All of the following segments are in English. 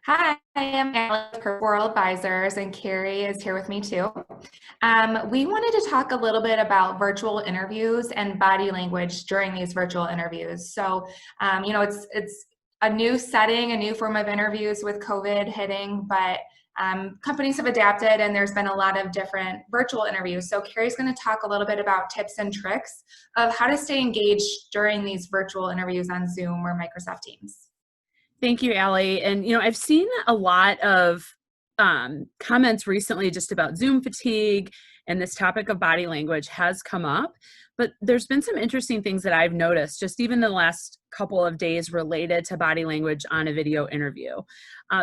Hi, I'm Alex for Squirrel Advisors, and Carrie is here with me too. We wanted to talk a little bit about virtual interviews and body language during these virtual interviews. It's a new setting, a new form of interviews with COVID hitting, but companies have adapted, and there's been a lot of different virtual interviews. So Carrie's going to talk a little bit about tips and tricks of how to stay engaged during these virtual interviews on Zoom or Microsoft Teams. Thank you, Allie. And, I've seen a lot of comments recently just about Zoom fatigue, and this topic of body language has come up. But there's been some interesting things that I've noticed just even the last couple of days related to body language on a video interview.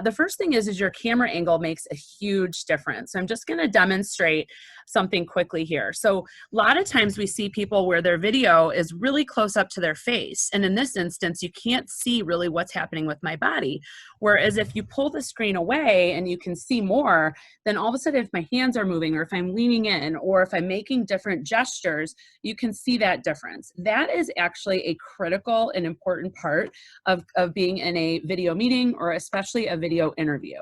The first thing is your camera angle makes a huge difference. So I'm just going to demonstrate something quickly here. So a lot of times we see people where their video is really close up to their face. And in this instance, you can't see really what's happening with my body. Whereas if you pull the screen away and you can see more, then all of a sudden if my hands are moving, or if I'm leaning in, or if I'm making different gestures, you can see that difference. That is actually a critical and important part of being in a video meeting, or especially a video interview.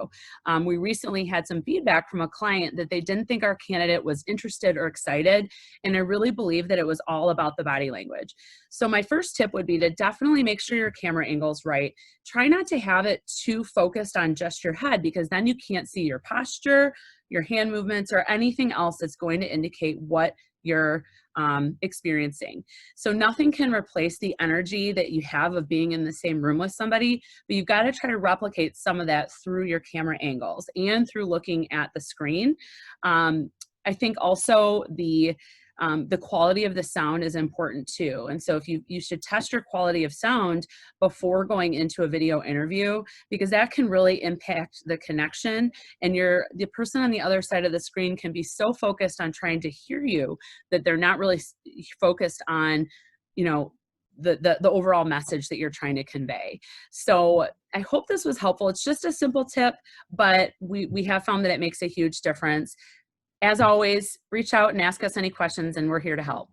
We recently had some feedback from a client that they didn't think our candidate was interested or excited, and I really believe that it was all about the body language. So my first tip would be to definitely make sure your camera angle's right. Try not to have it too focused on just your head, because then you can't see your posture, your hand movements, or anything else that's going to indicate what you're experiencing. So nothing can replace the energy that you have of being in the same room with somebody, but you've got to try to replicate some of that through your camera angles and through looking at the screen. I think also the quality of the sound is important too. And so if you should test your quality of sound before going into a video interview, because that can really impact the connection, and the person on the other side of the screen can be so focused on trying to hear you that they're not really focused on, the overall message that you're trying to convey. So I hope this was helpful. It's just a simple tip, but we have found that it makes a huge difference. As always, reach out and ask us any questions, and we're here to help.